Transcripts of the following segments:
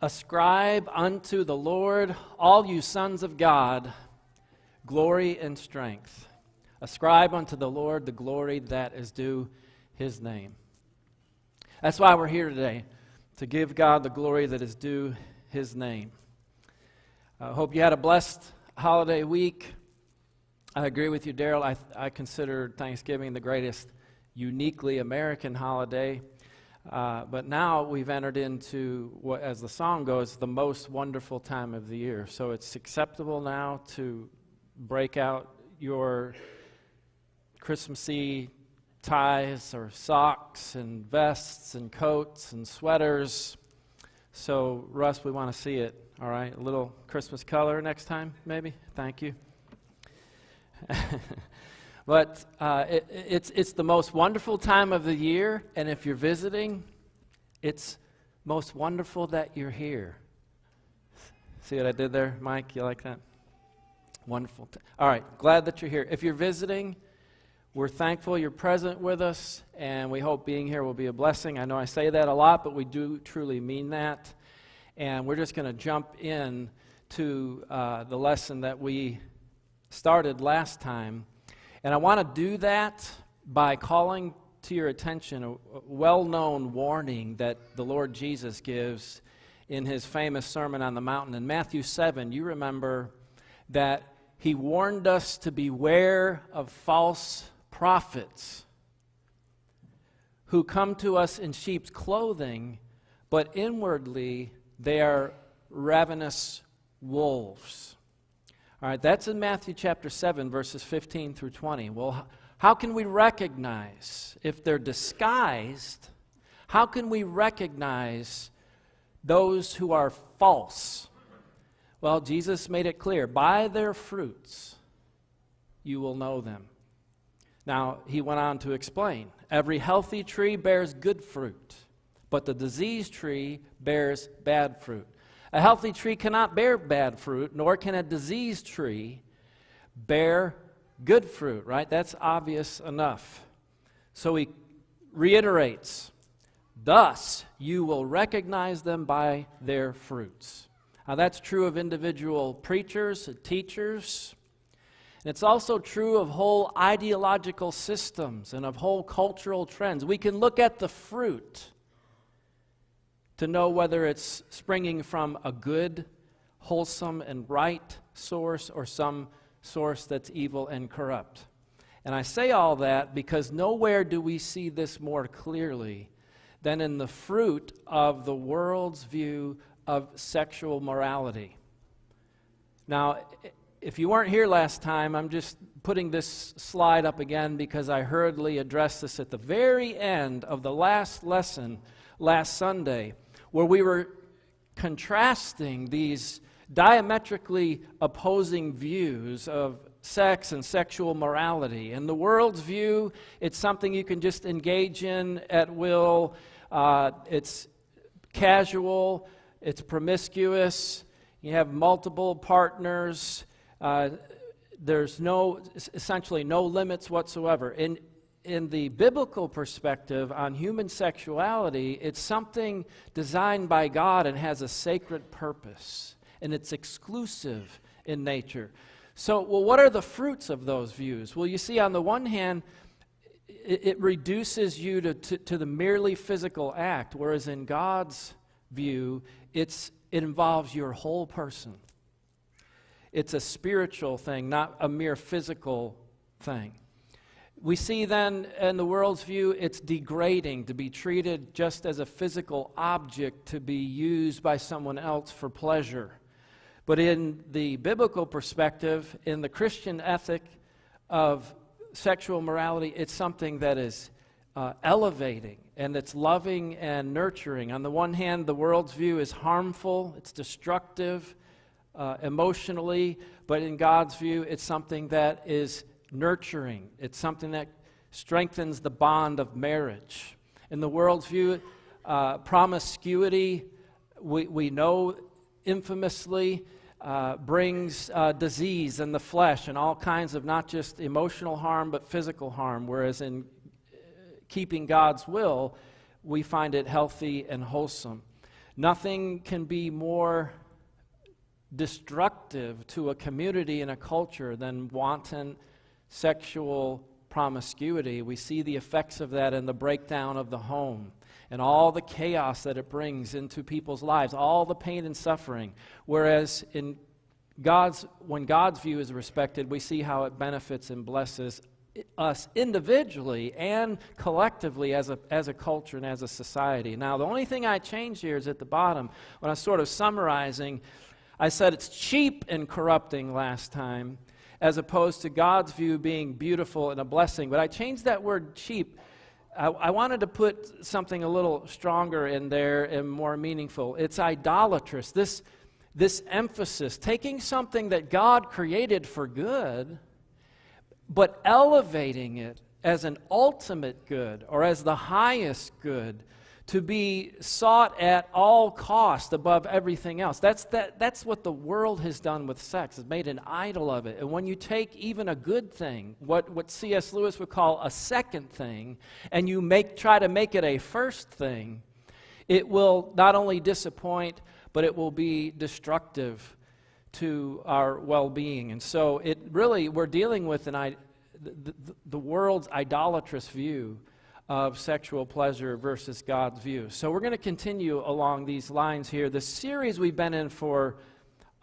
Ascribe unto the Lord, all you sons of God, glory and strength. Ascribe unto the Lord the glory that is due His name. That's why we're here today, to give God the glory that is due His name. I hope you had a blessed holiday week. I agree with you, Daryl. I consider Thanksgiving the greatest uniquely American holiday. But now we've entered into what, as the song goes, the most wonderful time of the year. So it's acceptable now to break out your Christmassy ties or socks and vests and coats and sweaters. So, Russ, we want to see it, all right? A little Christmas color next time, maybe? Thank you. But it's the most wonderful time of the year, and if you're visiting, it's most wonderful that you're here. See what I did there, Mike? You like that? Wonderful. All right, glad that you're here. If you're visiting, we're thankful you're present with us, and we hope being here will be a blessing. I know I say that a lot, but we do truly mean that. And we're just going to jump in to the lesson that we started last time. And I want to do that by calling to your attention a well-known warning that the Lord Jesus gives in His famous Sermon on the Mountain. In Matthew 7, you remember that He warned us to beware of false prophets who come to us in sheep's clothing, but inwardly they are ravenous wolves. All right, that's in Matthew chapter 7, verses 15 through 20. Well, how can we recognize if they're disguised? How can we recognize those who are false? Well, Jesus made it clear, by their fruits you will know them. Now, He went on to explain, every healthy tree bears good fruit, but the diseased tree bears bad fruit. A healthy tree cannot bear bad fruit, nor can a diseased tree bear good fruit, right? That's obvious enough. So He reiterates, thus you will recognize them by their fruits. Now that's true of individual preachers, teachers, and it's also true of whole ideological systems and of whole cultural trends. We can look at the fruit to know whether it's springing from a good, wholesome, and right source or some source that's evil and corrupt. And I say all that because nowhere do we see this more clearly than in the fruit of the world's view of sexual morality. Now, if you weren't here last time, I'm just putting this slide up again because I hurriedly addressed this at the very end of the last lesson last Sunday, where we were contrasting these diametrically opposing views of sex and sexual morality. In the world's view, it's something you can just engage in at will. It's casual. It's promiscuous. You have multiple partners. There's essentially no limits whatsoever. In the biblical perspective on human sexuality, it's something designed by God and has a sacred purpose, and it's exclusive in nature. So, well, what are the fruits of those views? Well, you see, on the one hand, it reduces you to the merely physical act, whereas in God's view, it involves your whole person. It's a spiritual thing, not a mere physical thing. We see then, in the world's view, it's degrading to be treated just as a physical object to be used by someone else for pleasure. But in the biblical perspective, in the Christian ethic of sexual morality, it's something that is elevating, and it's loving and nurturing. On the one hand, the world's view is harmful, it's destructive emotionally, but in God's view, it's something that is nurturing. It's something that strengthens the bond of marriage. In the world's view, promiscuity, we know infamously, brings disease in the flesh and all kinds of not just emotional harm but physical harm, whereas in keeping God's will, we find it healthy and wholesome. Nothing can be more destructive to a community and a culture than wanton sexual promiscuity. We see the effects of that in the breakdown of the home and all the chaos that it brings into people's lives, all the pain and suffering. Whereas when God's view is respected, we see how it benefits and blesses us individually and collectively as a culture and as a society. Now, the only thing I changed here is at the bottom. When I was sort of summarizing, I said it's cheap and corrupting last time, as opposed to God's view being beautiful and a blessing. But I changed that word cheap. I wanted to put something a little stronger in there and more meaningful. It's idolatrous. This emphasis, taking something that God created for good, but elevating it as an ultimate good or as the highest good to be sought at all cost above everything else. That's what the world has done with sex. It's made an idol of it. And when you take even a good thing, what C.S. Lewis would call a second thing, and you try to make it a first thing, it will not only disappoint, but it will be destructive to our well-being. And so we're dealing with the world's idolatrous view of sexual pleasure versus God's view. So we're going to continue along these lines here. The series we've been in for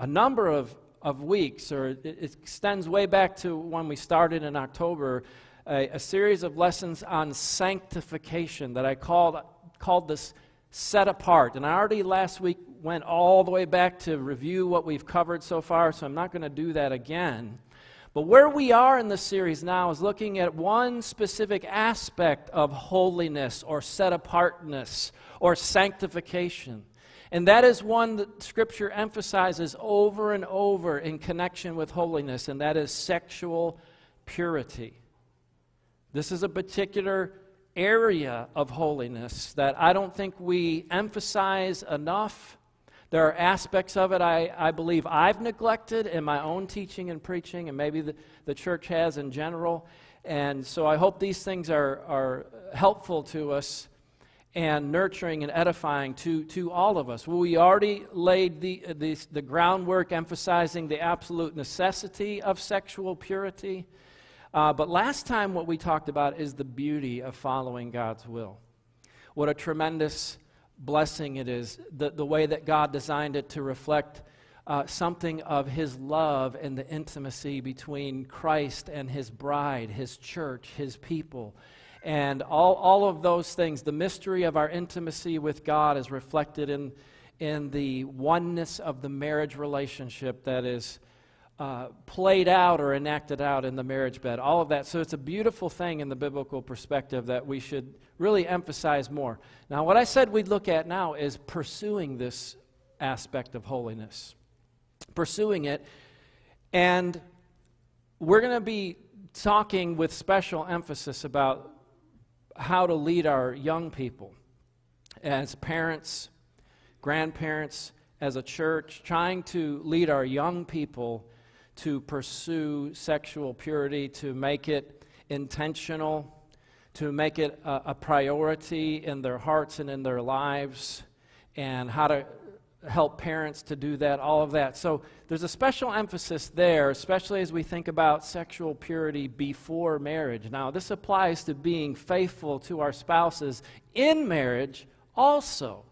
a number of weeks, or it extends way back to when we started in October, a series of lessons on sanctification that I called this set apart. And I already last week went all the way back to review what we've covered so far, so I'm not going to do that again. But where we are in this series now is looking at one specific aspect of holiness or set-apartness or sanctification. And that is one that Scripture emphasizes over and over in connection with holiness, and that is sexual purity. This is a particular area of holiness that I don't think we emphasize enough. There are aspects of it I believe I've neglected in my own teaching and preaching, and maybe the church has in general. And so I hope these things are helpful to us and nurturing and edifying to all of us. Well, we already laid the groundwork emphasizing the absolute necessity of sexual purity. But last time what we talked about is the beauty of following God's will. What a tremendous blessing it is, the way that God designed it to reflect something of His love and the intimacy between Christ and His bride, His church, His people. And all of those things, the mystery of our intimacy with God is reflected in the oneness of the marriage relationship that is played out or enacted out in the marriage bed, all of that. So it's a beautiful thing in the biblical perspective that we should really emphasize more. Now, what I said we'd look at now is pursuing this aspect of holiness. Pursuing it. And we're going to be talking with special emphasis about how to lead our young people as parents, grandparents, as a church, trying to lead our young people to pursue sexual purity, to make it intentional, to make it a priority in their hearts and in their lives, and how to help parents to do that, all of that. So there's a special emphasis there, especially as we think about sexual purity before marriage. Now, this applies to being faithful to our spouses in marriage also.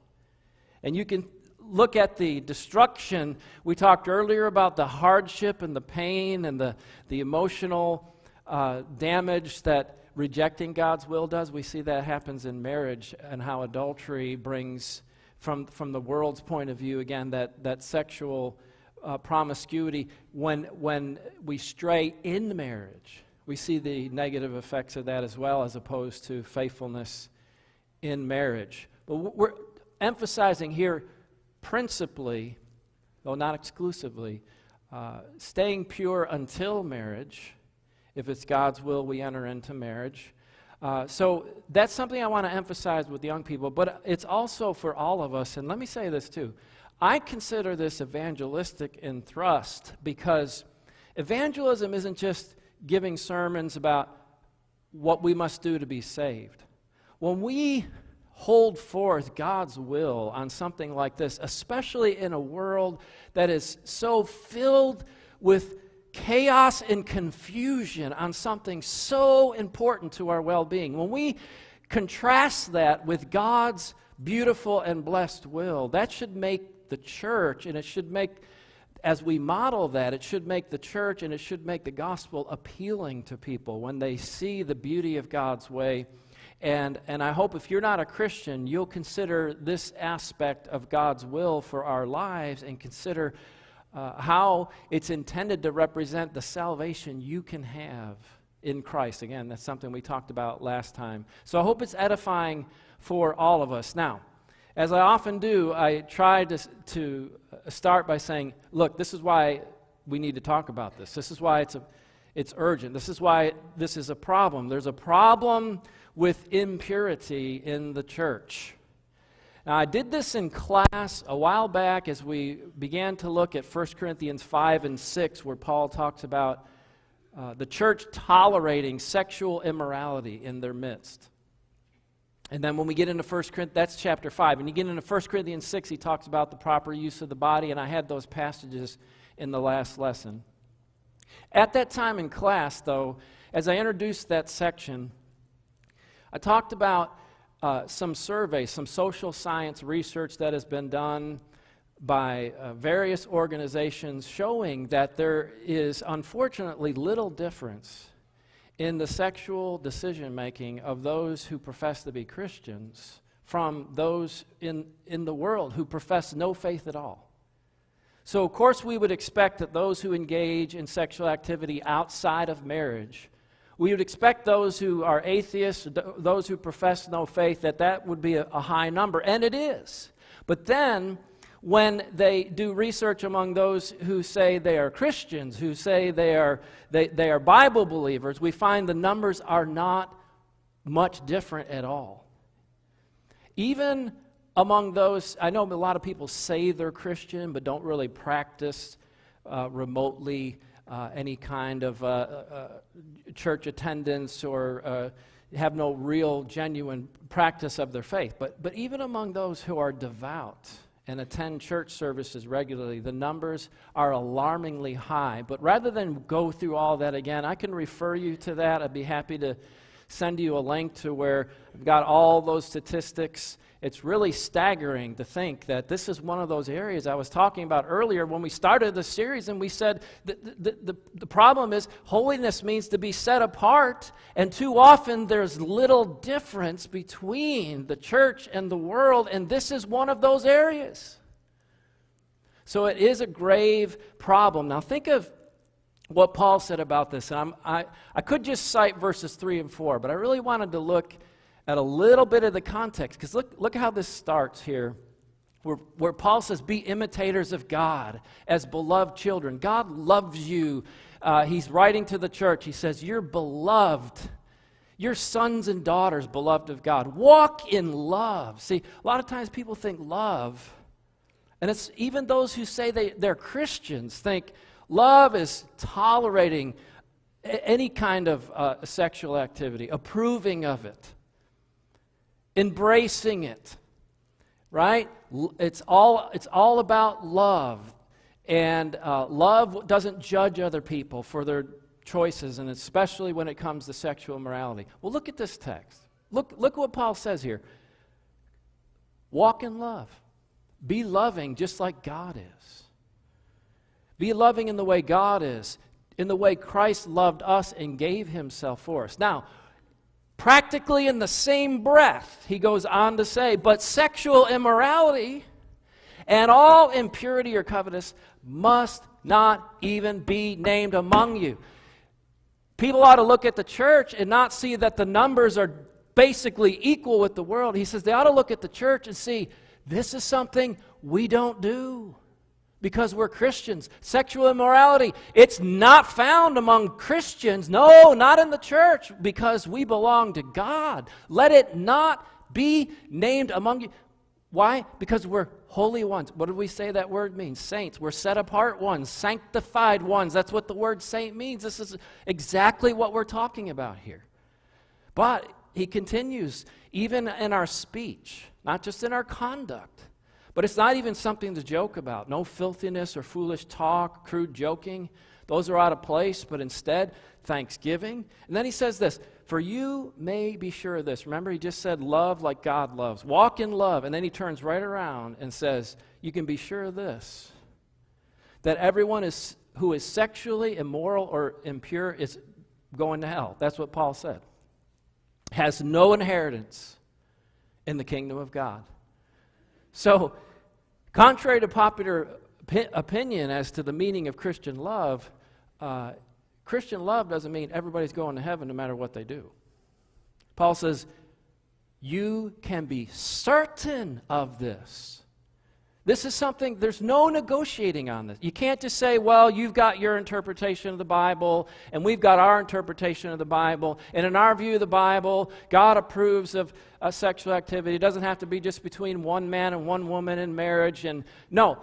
And you can look at the destruction. We talked earlier about the hardship and the pain and the emotional damage that rejecting God's will does. We see that happens in marriage, and how adultery brings, from the world's point of view, again, that sexual promiscuity. When we stray in marriage, we see the negative effects of that as well, as opposed to faithfulness in marriage. But we're emphasizing here principally, though not exclusively, staying pure until marriage. If it's God's will, we enter into marriage. So that's something I want to emphasize with young people, but it's also for all of us. And let me say this too. I consider this evangelistic in thrust, because evangelism isn't just giving sermons about what we must do to be saved. When we hold forth God's will on something like this, especially in a world that is so filled with chaos and confusion on something so important to our well-being. When we contrast that with God's beautiful and blessed will, that should make the church, and it should make, as we model that, it should make the church and it should make the gospel appealing to people when they see the beauty of God's way. And I hope if you're not a Christian, you'll consider this aspect of God's will for our lives and consider how it's intended to represent the salvation you can have in Christ. Again, that's something we talked about last time. So I hope it's edifying for all of us. Now, as I often do, I try to start by saying, look, this is why we need to talk about this. This is why it's urgent. This is why this is a problem. There's a problem with impurity in the church. Now, I did this in class a while back as we began to look at 1 Corinthians 5 and 6, where Paul talks about the church tolerating sexual immorality in their midst. And then when we get into 1 Corinthians, that's chapter 5. And you get into 1 Corinthians 6, he talks about the proper use of the body, and I had those passages in the last lesson. At that time in class, though, as I introduced that section, I talked about some surveys, some social science research that has been done by various organizations showing that there is unfortunately little difference in the sexual decision-making of those who profess to be Christians from those in the world who profess no faith at all. So, of course, we would expect that those who engage in sexual activity outside of marriage, we would expect those who are atheists, those who profess no faith, that would be a high number, and it is. But then, when they do research among those who say they are Christians, who say they are Bible believers, we find the numbers are not much different at all. Even among those, I know a lot of people say they're Christian, but don't really practice remotely any kind of church attendance or have no real genuine practice of their faith. But even among those who are devout and attend church services regularly, the numbers are alarmingly high. But rather than go through all that again, I can refer you to that. I'd be happy to send you a link to where I've got all those statistics. It's really staggering to think that this is one of those areas I was talking about earlier when we started the series, and we said the problem is holiness means to be set apart, and too often there's little difference between the church and the world, and this is one of those areas. So it is a grave problem. Now think of what Paul said about this. And I could just cite verses 3 and 4, but I really wanted to look at a little bit of the context, because look how this starts here, where Paul says, be imitators of God as beloved children. God loves you. He's writing to the church. He says, you're beloved. You're sons and daughters, beloved of God. Walk in love. See, a lot of times people think love, and it's even those who say they're Christians think love is tolerating any kind of sexual activity, approving of it, embracing it, right? It's all about love, and love doesn't judge other people for their choices, and especially when it comes to sexual immorality. Well, look at this text. Look what Paul says here. Walk in love. Be loving just like God is. Be loving in the way God is, in the way Christ loved us and gave himself for us. Now, practically in the same breath, he goes on to say, but sexual immorality and all impurity or covetous must not even be named among you. People ought to look at the church and not see that the numbers are basically equal with the world. He says they ought to look at the church and see, this is something we don't do because we're Christians. Sexual immorality, it's not found among Christians. No, not in the church, because we belong to God. Let it not be named among you. Why? Because we're holy ones. What did we say that word means? Saints. We're set apart ones, sanctified ones. That's what the word saint means. This is exactly what we're talking about here. But he continues, even in our speech, not just in our conduct. But it's not even something to joke about. No filthiness or foolish talk, crude joking. Those are out of place, but instead, thanksgiving. And then he says this, for you may be sure of this. Remember, he just said love like God loves. Walk in love. And then he turns right around and says, you can be sure of this, that everyone who is sexually immoral or impure is going to hell. That's what Paul said. Has no inheritance in the kingdom of God. So, contrary to popular opinion as to the meaning of Christian love doesn't mean everybody's going to heaven no matter what they do. Paul says, you can be certain of this. This is something, there's no negotiating on this. You can't just say, well, you've got your interpretation of the Bible, and we've got our interpretation of the Bible, and in our view of the Bible, God approves of sexual activity. It doesn't have to be just between one man and one woman in marriage. And no,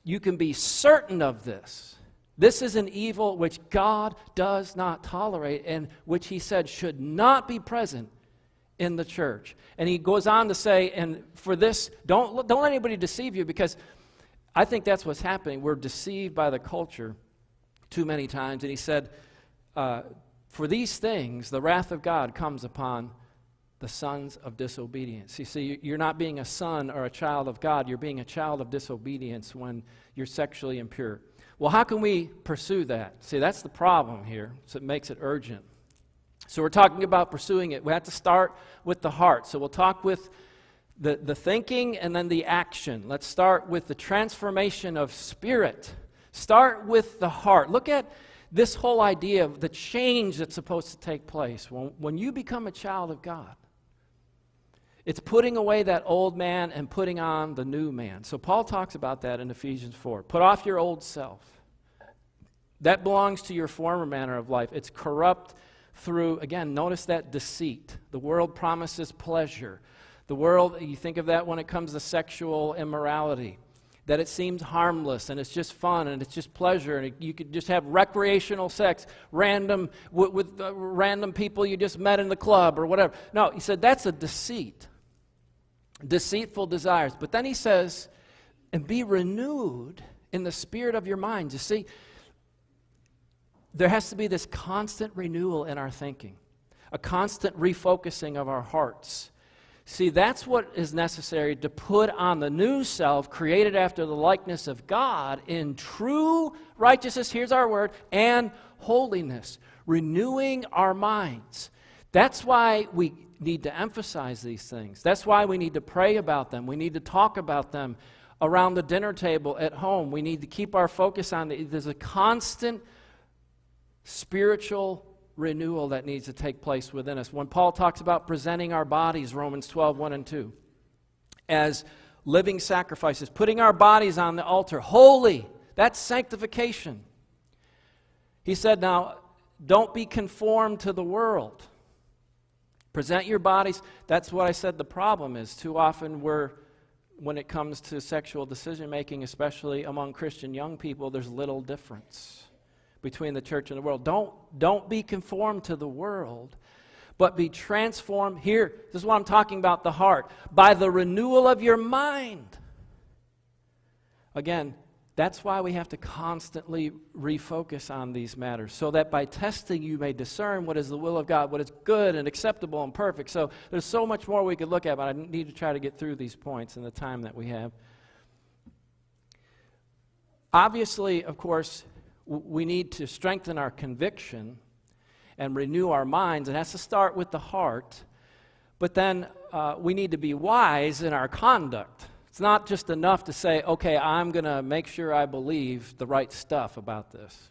you can be certain of this. This is an evil which God does not tolerate, and which he said should not be present in the church. And he goes on to say, and for this, don't let anybody deceive you, because I think that's what's happening. We're deceived by the culture too many times. And he said, for these things, the wrath of God comes upon the sons of disobedience. You see, you're not being a son or a child of God. You're being a child of disobedience when you're sexually impure. Well, how can we pursue that? See, that's the problem here. So it makes it urgent. So we're talking about pursuing it. We have to start with the heart. So we'll talk with the thinking and then the action. Let's start with the transformation of spirit. Start with the heart. Look at this whole idea of the change that's supposed to take place. When you become a child of God, it's putting away that old man and putting on the new man. So Paul talks about that in Ephesians 4. Put off your old self. That belongs to your former manner of life. It's corrupt through, again, notice that deceit. The world promises pleasure. The world, you think of that when it comes to sexual immorality, that it seems harmless and it's just fun and it's just pleasure and you could just have recreational sex, random with random people you just met in the club or whatever. No, he said that's a deceit. Deceitful desires. But then he says, and be renewed in the spirit of your mind. You see, there has to be this constant renewal in our thinking, a constant refocusing of our hearts. See, that's what is necessary to put on the new self, created after the likeness of God, in true righteousness, here's our word, and holiness, renewing our minds. That's why we need to emphasize these things. That's why we need to pray about them. We need to talk about them around the dinner table at home. We need to keep our focus on it. There's a constant spiritual renewal that needs to take place within us. When Paul talks about presenting our bodies, Romans 12, 1 and 2, as living sacrifices, putting our bodies on the altar, holy, that's sanctification. He said, now, don't be conformed to the world. Present your bodies. That's what I said the problem is. Too often when it comes to sexual decision-making, especially among Christian young people, there's little difference between the church and the world. Don't be conformed to the world, but be transformed. Here, this is what I'm talking about, the heart. By the renewal of your mind. Again, that's why we have to constantly refocus on these matters, so that by testing you may discern what is the will of God, what is good and acceptable and perfect. So there's so much more we could look at, but I need to try to get through these points in the time that we have. Obviously, of course, we need to strengthen our conviction and renew our minds. It has to start with the heart. But then we need to be wise in our conduct. It's not just enough to say, okay, I'm going to make sure I believe the right stuff about this.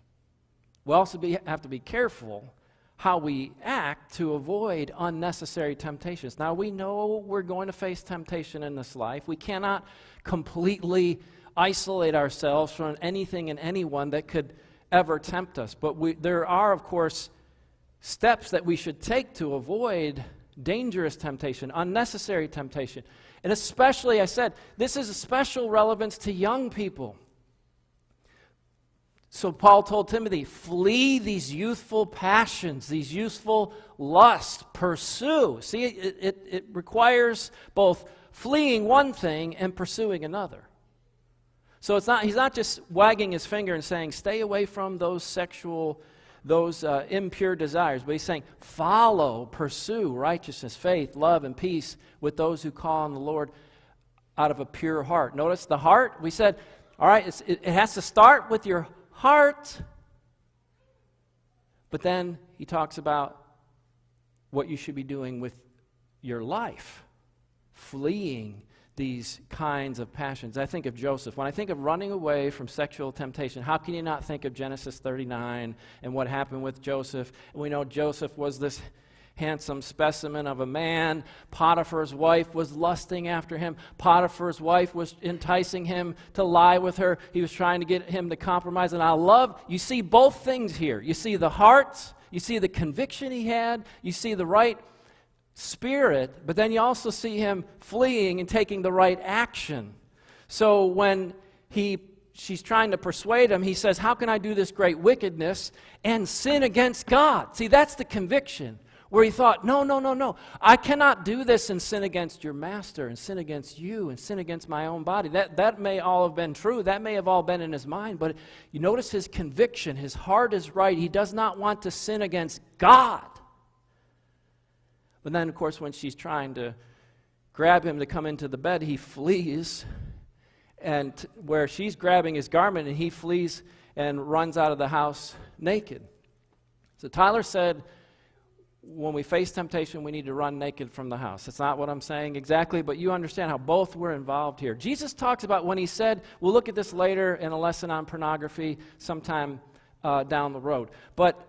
We also have to be careful how we act to avoid unnecessary temptations. Now, we know we're going to face temptation in this life. We cannot completely isolate ourselves from anything and anyone that could ever tempt us. But there are, of course, steps that we should take to avoid dangerous temptation, unnecessary temptation. And especially, I said, this is a special relevance to young people. So Paul told Timothy, flee these youthful passions, these youthful lusts, pursue. See, it requires both fleeing one thing and pursuing another. So he's not just wagging his finger and saying, stay away from those impure desires, but he's saying, follow, pursue righteousness, faith, love, and peace with those who call on the Lord out of a pure heart. Notice the heart, we said, all right, it has to start with your heart. But then he talks about what you should be doing with your life, fleeing these kinds of passions. I think of Joseph. When I think of running away from sexual temptation, how can you not think of Genesis 39 and what happened with Joseph? And we know Joseph was this handsome specimen of a man. Potiphar's wife was lusting after him. Potiphar's wife was enticing him to lie with her. He was trying to get him to compromise. And you see both things here. You see the heart, you see the conviction he had, you see the right spirit, but then you also see him fleeing and taking the right action. So when she's trying to persuade him, he says, how can I do this great wickedness and sin against God? See, that's the conviction, where he thought, no, I cannot do this and sin against your master and sin against you and sin against my own body. That may all have been true. That may have all been in his mind, but you notice his conviction. His heart is right. He does not want to sin against God. But then, of course, when she's trying to grab him to come into the bed, he flees, and where she's grabbing his garment, and he flees and runs out of the house naked. So Tyler said, when we face temptation, we need to run naked from the house. That's not what I'm saying exactly, but you understand how both were involved here. Jesus talks about when he said, we'll look at this later in a lesson on pornography sometime down the road. But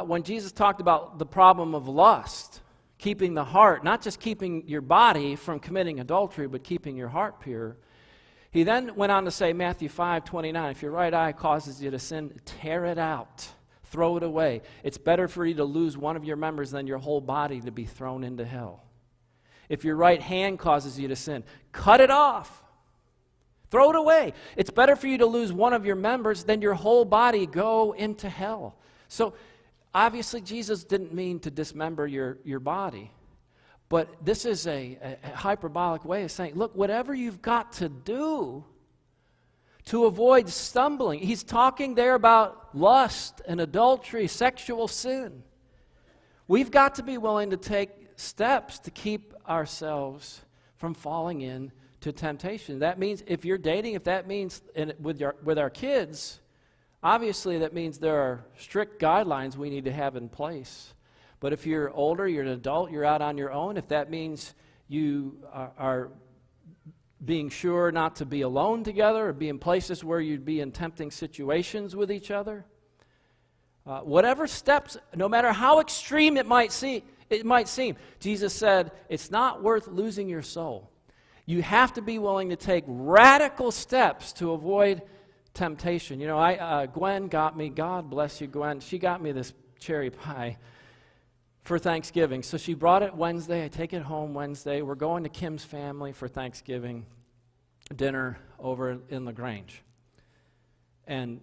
when Jesus talked about the problem of lust, keeping the heart, not just keeping your body from committing adultery, but keeping your heart pure, he then went on to say, Matthew 5:29, if your right eye causes you to sin, tear it out. Throw it away. It's better for you to lose one of your members than your whole body to be thrown into hell. If your right hand causes you to sin, cut it off. Throw it away. It's better for you to lose one of your members than your whole body go into hell. So obviously Jesus didn't mean to dismember your body. But this is a hyperbolic way of saying, look, whatever you've got to do to avoid stumbling. He's talking there about lust and adultery, sexual sin. We've got to be willing to take steps to keep ourselves from falling into temptation. That means if you're dating, if that means with our kids, obviously that means there are strict guidelines we need to have in place. But if you're older, you're an adult, you're out on your own, if that means you are being sure not to be alone together or be in places where you'd be in tempting situations with each other. Whatever steps, no matter how extreme it might seem, Jesus said, it's not worth losing your soul. You have to be willing to take radical steps to avoid temptation. You know, Gwen got me, God bless you, Gwen, she got me this cherry pie for Thanksgiving. So she brought it Wednesday. I take it home Wednesday. We're going to Kim's family for Thanksgiving dinner over in LaGrange. And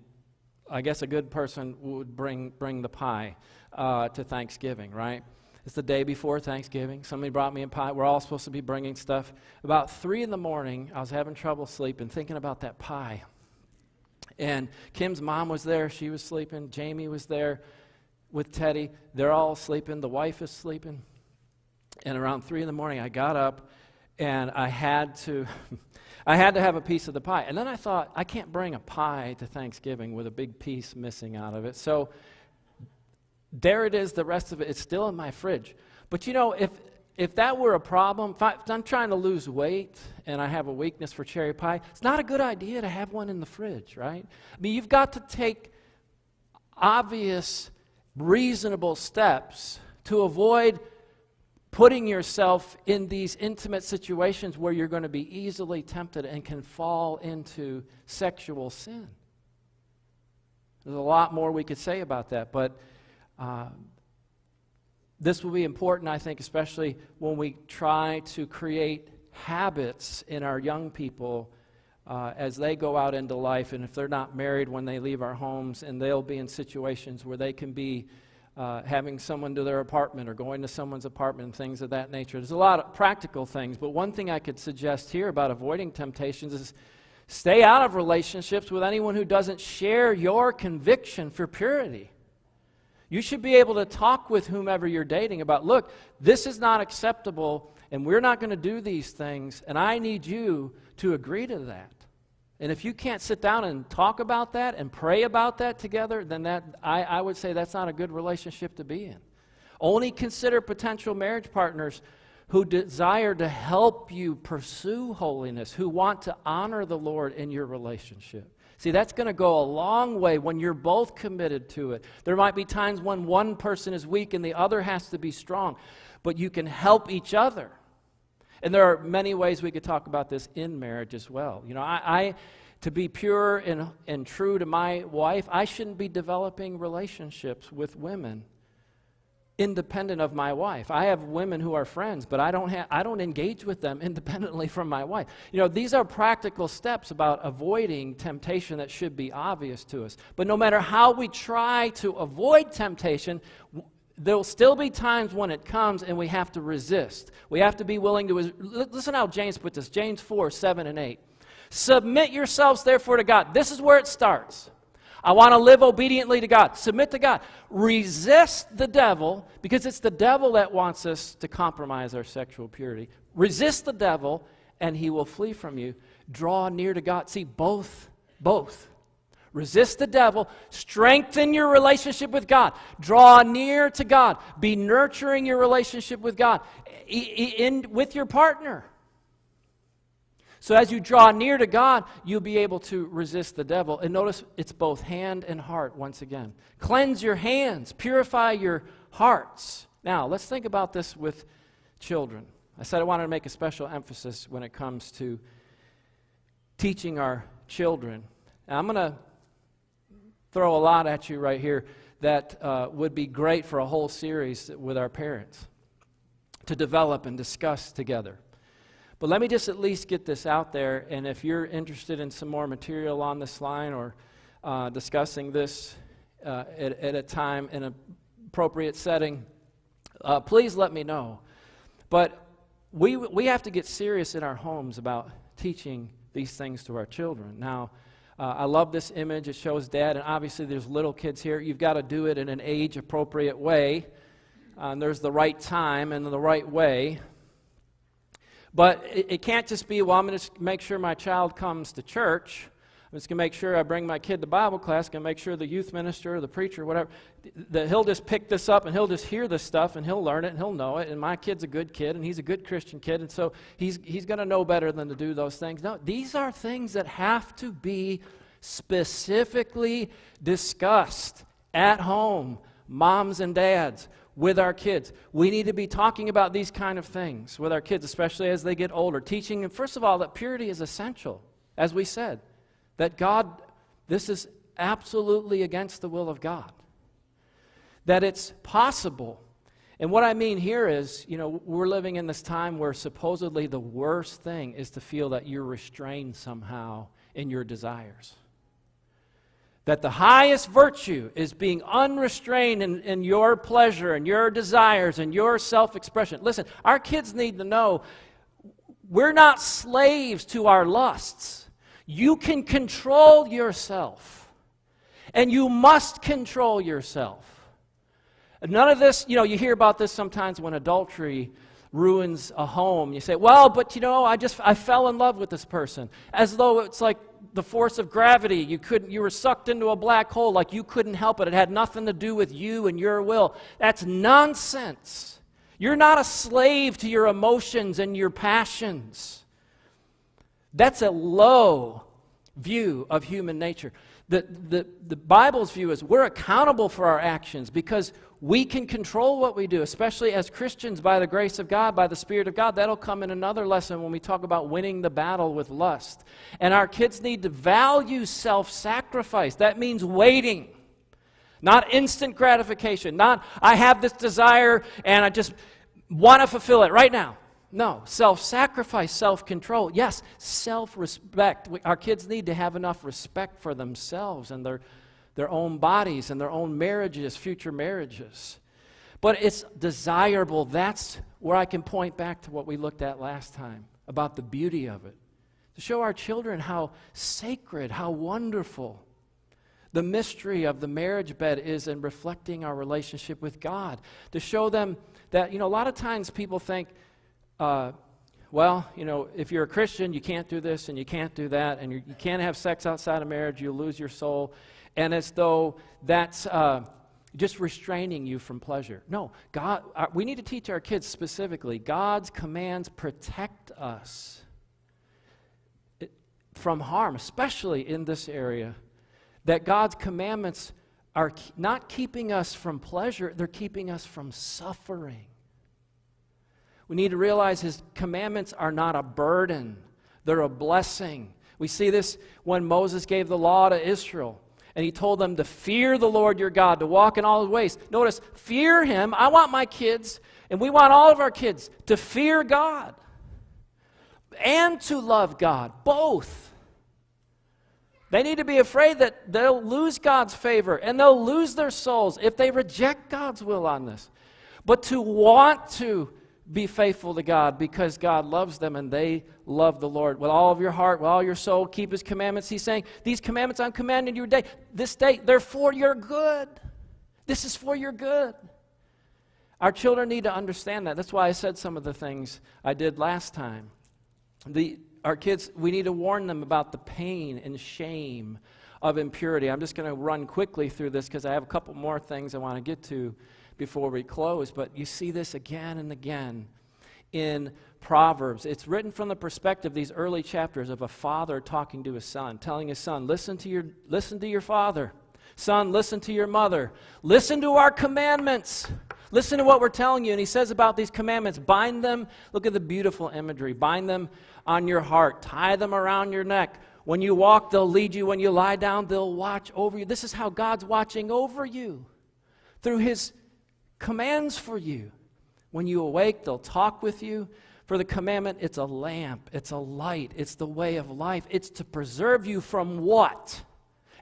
I guess a good person would bring the pie to Thanksgiving, right? It's the day before Thanksgiving. Somebody brought me a pie. We're all supposed to be bringing stuff. About 3 a.m, I was having trouble sleeping, thinking about that pie. And Kim's mom was there. She was sleeping. Jamie was there with Teddy. They're all sleeping. The wife is sleeping. And around 3 a.m, I got up, and I had to have a piece of the pie. And then I thought, I can't bring a pie to Thanksgiving with a big piece missing out of it. So there it is, the rest of it. It's still in my fridge. But you know, if that were a problem, if I'm trying to lose weight and I have a weakness for cherry pie, it's not a good idea to have one in the fridge, right? I mean, you've got to take obvious, reasonable steps to avoid putting yourself in these intimate situations where you're going to be easily tempted and can fall into sexual sin. There's a lot more we could say about that, but this will be important, I think, especially when we try to create habits in our young people as they go out into life, and if they're not married when they leave our homes, and they'll be in situations where they can be having someone to their apartment or going to someone's apartment and things of that nature. There's a lot of practical things, but one thing I could suggest here about avoiding temptations is stay out of relationships with anyone who doesn't share your conviction for purity. You should be able to talk with whomever you're dating about, look, this is not acceptable, and we're not going to do these things, and I need you to agree to that. And if you can't sit down and talk about that and pray about that together, then I would say that's not a good relationship to be in. Only consider potential marriage partners who desire to help you pursue holiness, who want to honor the Lord in your relationship. See, that's going to go a long way when you're both committed to it. There might be times when one person is weak and the other has to be strong, but you can help each other. And there are many ways we could talk about this in marriage as well. You know, to be pure and true to my wife, I shouldn't be developing relationships with women independent of my wife. I have women who are friends, but I don't engage with them independently from my wife. You know, these are practical steps about avoiding temptation that should be obvious to us. But no matter how we try to avoid temptation, there'll still be times when it comes and we have to resist. We have to be willing to... Listen how James put this. James 4, 7 and 8. Submit yourselves therefore to God. This is where it starts. I want to live obediently to God. Submit to God. Resist the devil, because it's the devil that wants us to compromise our sexual purity. Resist the devil and he will flee from you. Draw near to God. See, both. Resist the devil. Strengthen your relationship with God. Draw near to God. Be nurturing your relationship with God with your partner. So as you draw near to God, you'll be able to resist the devil. And notice it's both hand and heart once again. Cleanse your hands. Purify your hearts. Now, let's think about this with children. I said I wanted to make a special emphasis when it comes to teaching our children. Now, I'm going to throw a lot at you right here that would be great for a whole series with our parents to develop and discuss together. But let me just at least get this out there, and if you're interested in some more material on this line or discussing this at a time in an appropriate setting, please let me know. But we have to get serious in our homes about teaching these things to our children. Now, I love this image. It shows Dad, and obviously there's little kids here. You've got to do it in an age-appropriate way. There's the right time and the right way. But it can't just be, well, I'm going to make sure my child comes to church. I'm just going to make sure I bring my kid to Bible class. I'm going to make sure the youth minister or the preacher or whatever, that he'll just pick this up and he'll just hear this stuff and he'll learn it and he'll know it. And my kid's a good kid and he's a good Christian kid, and so he's going to know better than to do those things. No, these are things that have to be specifically discussed at home, moms and dads, with our kids. We need to be talking about these kind of things with our kids, especially as they get older. Teaching them, first of all, that purity is essential, as we said. That God, this is absolutely against the will of God. That it's possible. And what I mean here is, you know, we're living in this time where supposedly the worst thing is to feel that you're restrained somehow in your desires. That the highest virtue is being unrestrained in your pleasure and your desires and your self-expression. Listen, our kids need to know we're not slaves to our lusts. You can control yourself, and you must control yourself. None of this, you know, you hear about this sometimes when adultery ruins a home. You say, well, but you know, I fell in love with this person. As though it's like the force of gravity. You were sucked into a black hole like you couldn't help it. It had nothing to do with you and your will. That's nonsense. You're not a slave to your emotions and your passions. That's a low view of human nature. The Bible's view is we're accountable for our actions because we can control what we do, especially as Christians by the grace of God, by the Spirit of God. That'll come in another lesson when we talk about winning the battle with lust. And our kids need to value self-sacrifice. That means waiting, not instant gratification, not I have this desire and I just want to fulfill it right now. No, self-sacrifice, self-control. Yes, self-respect. Our kids need to have enough respect for themselves and their own bodies and their own marriages, future marriages. But it's desirable. That's where I can point back to what we looked at last time about the beauty of it. To show our children how sacred, how wonderful the mystery of the marriage bed is in reflecting our relationship with God. To show them that, a lot of times people think, if you're a Christian, you can't do this and you can't do that, and you can't have sex outside of marriage, you'll lose your soul. And as though that's just restraining you from pleasure. No, God. We need to teach our kids specifically, God's commands protect us from harm, especially in this area. That God's commandments are not keeping us from pleasure, they're keeping us from suffering. We need to realize His commandments are not a burden, they're a blessing. We see this when Moses gave the law to Israel, and he told them to fear the Lord your God, to walk in all His ways. Notice, fear Him. I want my kids, and we want all of our kids, to fear God and to love God, both. They need to be afraid that they'll lose God's favor and they'll lose their souls if they reject God's will on this. But to want to be faithful to God because God loves them and they love the Lord with all of your heart, with all your soul, keep His commandments. He's saying, these commandments I'm commanding you today, this day, they're for your good. This is for your good. Our children need to understand that. That's why I said some of the things I did last time. Our kids, we need to warn them about the pain and shame of impurity. I'm just going to run quickly through this because I have a couple more things I want to get to before we close. But you see this again and again in Proverbs. It's written from the perspective, these early chapters, of a father talking to his son, telling his son, listen to your father. Son, listen to your mother. Listen to our commandments. Listen to what we're telling you. And he says about these commandments, bind them. Look at the beautiful imagery. Bind them on your heart. Tie them around your neck. When you walk, they'll lead you. When you lie down, they'll watch over you. This is how God's watching over you, through His commands for you. When you awake, they'll talk with you. For the commandment, it's a lamp. It's a light. It's the way of life. It's to preserve you from what?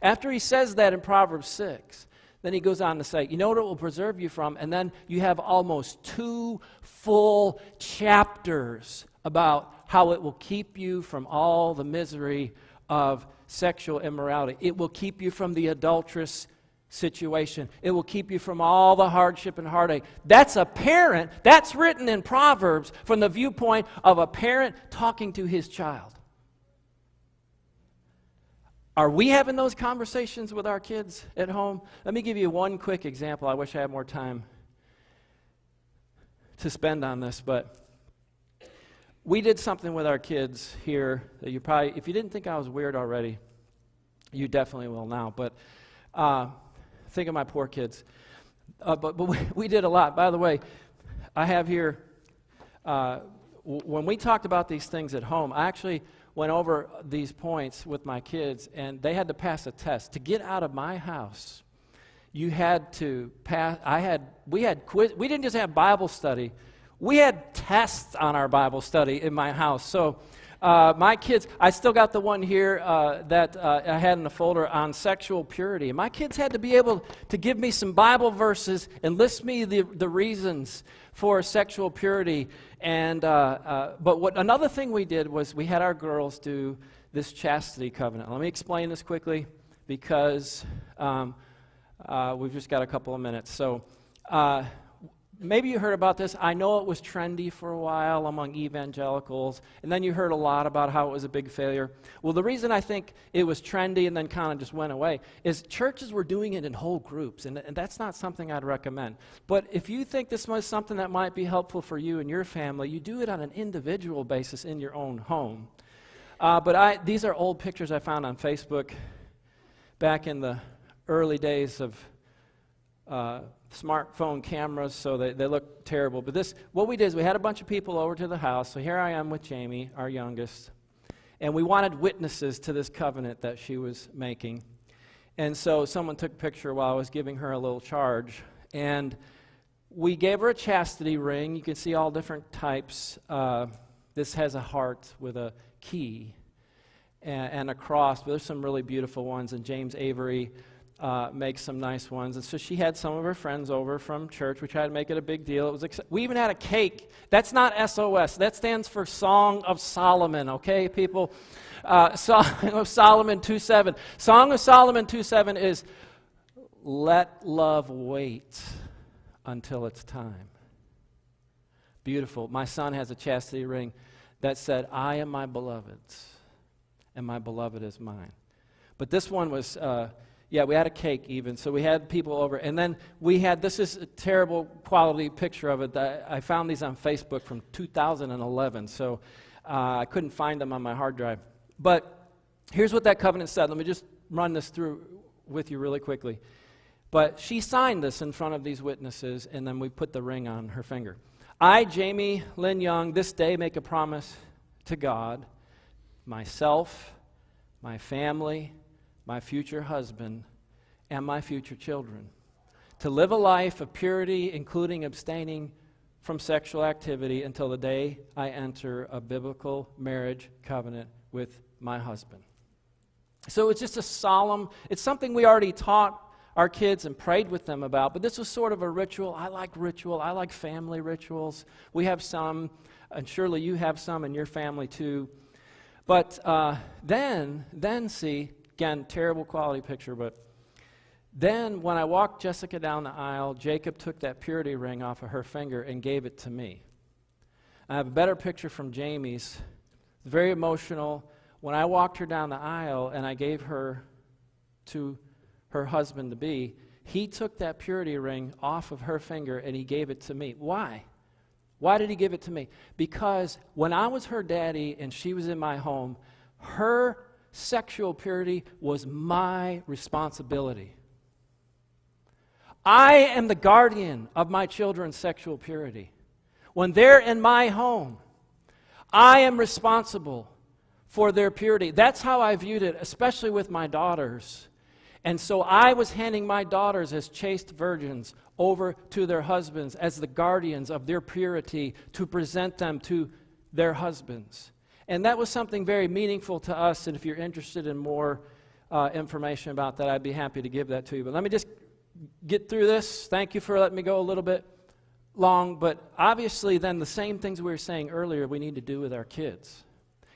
After he says that in Proverbs 6, then he goes on to say, you know what it will preserve you from? And then you have almost 2 full chapters about how it will keep you from all the misery of sexual immorality. It will keep you from the adulterous situation. It will keep you from all the hardship and heartache. That's a parent. That's written in Proverbs from the viewpoint of a parent talking to his child. Are we having those conversations with our kids at home? Let me give you one quick example. I wish I had more time to spend on this, but we did something with our kids here that you probably, if you didn't think I was weird already, you definitely will now. But think of my poor kids. But we did a lot. By the way, I have here, when we talked about these things at home, I actually went over these points with my kids, and they had to pass a test. To get out of my house, you had to pass, we had quiz, we didn't just have Bible study, we had tests on our Bible study in my house. So my kids, I still got the one here that I had in the folder on sexual purity. And my kids had to be able to give me some Bible verses and list me the reasons for sexual purity. And but another thing we did was we had our girls do this chastity covenant. Let me explain this quickly because we've just got a couple of minutes. So maybe you heard about this. I know it was trendy for a while among evangelicals, and then you heard a lot about how it was a big failure. Well, the reason I think it was trendy and then kind of just went away is churches were doing it in whole groups, and that's not something I'd recommend. But if you think this was something that might be helpful for you and your family, you do it on an individual basis in your own home. But these are old pictures I found on Facebook back in the early days of smartphone cameras, so they look terrible. But what we did is we had a bunch of people over to the house. So here I am with Jamie, our youngest, and we wanted witnesses to this covenant that she was making. And so someone took a picture while I was giving her a little charge, and we gave her a chastity ring. You can see all different types. This has a heart with a key and a cross. But there's some really beautiful ones, and James Avery makes some nice ones. And so she had some of her friends over from church. We tried to make it a big deal. It was we even had a cake. That's not SOS. That stands for Song of Solomon, okay, people? Song of Solomon 2:7. Song of Solomon 2:7 is, let love wait until it's time. Beautiful. My son has a chastity ring that said, I am my beloved's, and my beloved is mine. But this one was, we had a cake even, so we had people over. And then we had, this is a terrible quality picture of it. I found these on Facebook from 2011, so I couldn't find them on my hard drive. But here's what that covenant said. Let me just run this through with you really quickly. But she signed this in front of these witnesses, and then we put the ring on her finger. I, Jamie Lynn Young, this day make a promise to God, myself, my family, my future husband, and my future children, to live a life of purity, including abstaining from sexual activity until the day I enter a biblical marriage covenant with my husband. So it's just a solemn, it's something we already taught our kids and prayed with them about, but this was sort of a ritual. I like family rituals. We have some, and surely you have some in your family too. But then see, again, terrible quality picture, but then when I walked Jessica down the aisle, Jacob took that purity ring off of her finger and gave it to me. I have a better picture from Jamie's. It's very emotional. When I walked her down the aisle and I gave her to her husband-to-be, he took that purity ring off of her finger and he gave it to me. Why? Why did he give it to me? Because when I was her daddy and she was in my home, her sexual purity was my responsibility. I am the guardian of my children's sexual purity. When they're in my home, I am responsible for their purity. That's how I viewed it, especially with my daughters. And so I was handing my daughters as chaste virgins over to their husbands as the guardians of their purity to present them to their husbands. And that was something very meaningful to us, and if you're interested in more information about that, I'd be happy to give that to you. But let me just get through this. Thank you for letting me go a little bit long, but obviously then the same things we were saying earlier we need to do with our kids.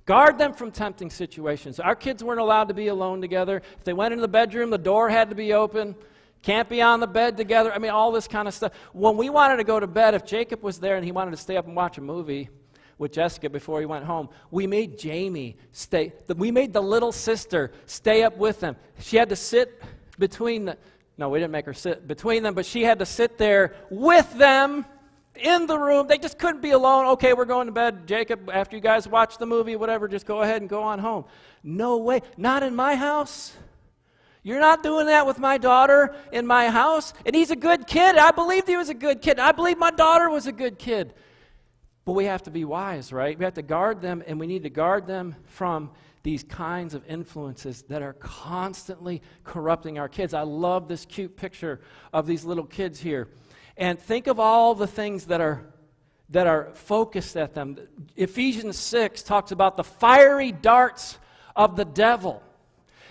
Guard them from tempting situations. Our kids weren't allowed to be alone together. If they went into the bedroom, the door had to be open. Can't be on the bed together. I mean, all this kind of stuff. When we wanted to go to bed, if Jacob was there and he wanted to stay up and watch a movie with Jessica before he went home, we made Jamie stay. We made the little sister stay up with them. She had to sit between the... No, we didn't make her sit between them, but she had to sit there with them in the room. They just couldn't be alone. Okay, we're going to bed. Jacob, after you guys watch the movie, whatever, just go ahead and go on home. No way. Not in my house. You're not doing that with my daughter in my house. And he's a good kid. I believed he was a good kid. I believe my daughter was a good kid. But we have to be wise, right? We have to guard them, and we need to guard them from these kinds of influences that are constantly corrupting our kids. I love this cute picture of these little kids here. And think of all the things that are focused at them. Ephesians 6 talks about the fiery darts of the devil.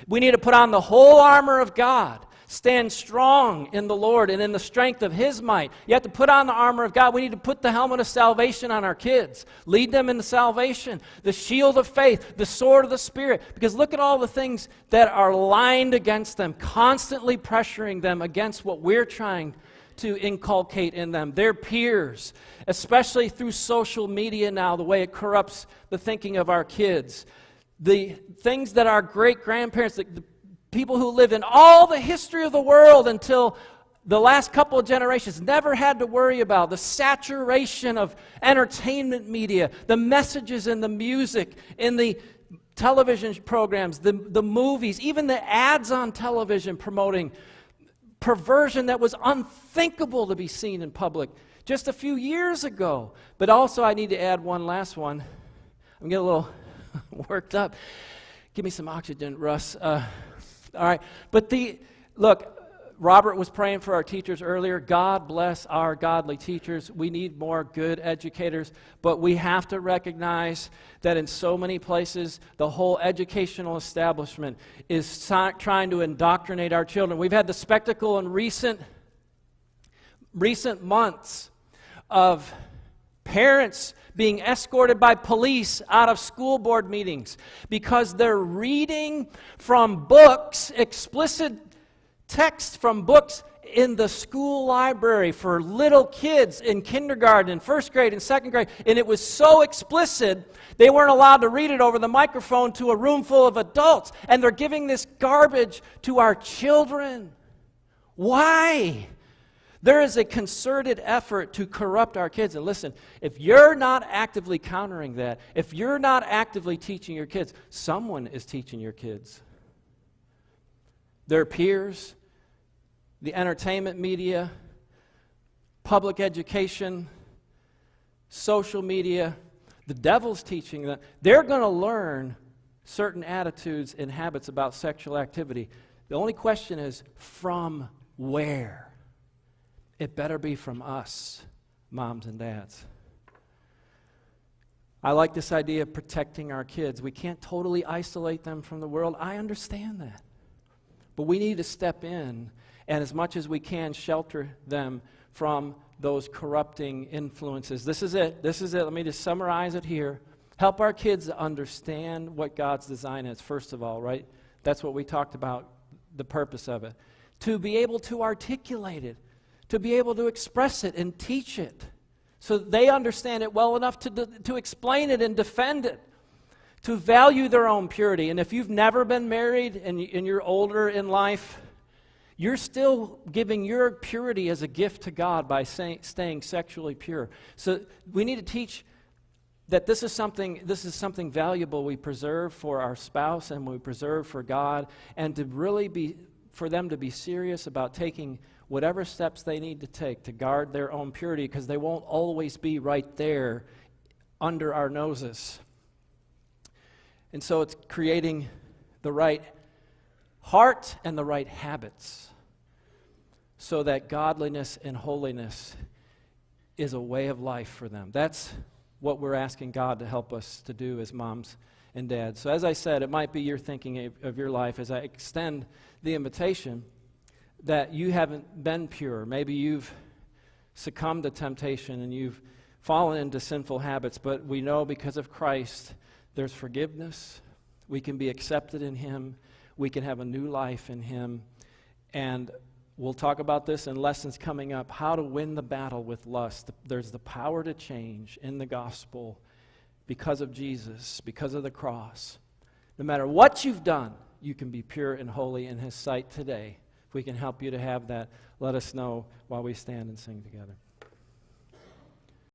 We need to put on the whole armor of God. Stand strong in the Lord and in the strength of His might. You have to put on the armor of God. We need to put the helmet of salvation on our kids. Lead them into salvation. The shield of faith. The sword of the Spirit. Because look at all the things that are lined against them, constantly pressuring them against what we're trying to inculcate in them. Their peers, especially through social media now, the way it corrupts the thinking of our kids. The things that our great-grandparents, the people who lived in all the history of the world until the last couple of generations never had to worry about. The saturation of entertainment media, the messages in the music, in the television programs, the movies, even the ads on television promoting perversion that was unthinkable to be seen in public just a few years ago. But also I need to add one last one. I'm getting a little worked up. Give me some oxygen, Russ. All right. But look, Robert was praying for our teachers earlier. God bless our godly teachers. We need more good educators, but we have to recognize that in so many places, the whole educational establishment is trying to indoctrinate our children. We've had the spectacle in recent months of parents being escorted by police out of school board meetings because they're reading from books, explicit text from books in the school library for little kids in kindergarten, in first grade, and second grade, and it was so explicit they weren't allowed to read it over the microphone to a room full of adults, and they're giving this garbage to our children. Why? There is a concerted effort to corrupt our kids. And listen, if you're not actively countering that, if you're not actively teaching your kids, someone is teaching your kids. Their peers, the entertainment media, public education, social media, the devil's teaching them. They're going to learn certain attitudes and habits about sexual activity. The only question is, from where? It better be from us, moms and dads. I like this idea of protecting our kids. We can't totally isolate them from the world. I understand that. But we need to step in and as much as we can shelter them from those corrupting influences. This is it. Let me just summarize it here. Help our kids understand what God's design is, first of all, right? That's what we talked about, the purpose of it. To be able to articulate it, to be able to express it and teach it so that they understand it well enough to explain it and defend it, to value their own purity. And if you've never been married and you're older in life, you're still giving your purity as a gift to God by staying sexually pure. So we need to teach that this is something valuable we preserve for our spouse and we preserve for God, and to really for them to be serious about taking whatever steps they need to take to guard their own purity, because they won't always be right there under our noses. And so it's creating the right heart and the right habits so that godliness and holiness is a way of life for them. That's what we're asking God to help us to do as moms and dads. So as I said, it might be your thinking of your life as I extend the invitation that you haven't been pure. Maybe you've succumbed to temptation and you've fallen into sinful habits, but we know because of Christ there's forgiveness. We can be accepted in Him. We can have a new life in Him. And we'll talk about this in lessons coming up, how to win the battle with lust. There's the power to change in the gospel because of Jesus, because of the cross. No matter what you've done, you can be pure and holy in His sight today. If we can help you to have that, let us know while we stand and sing together.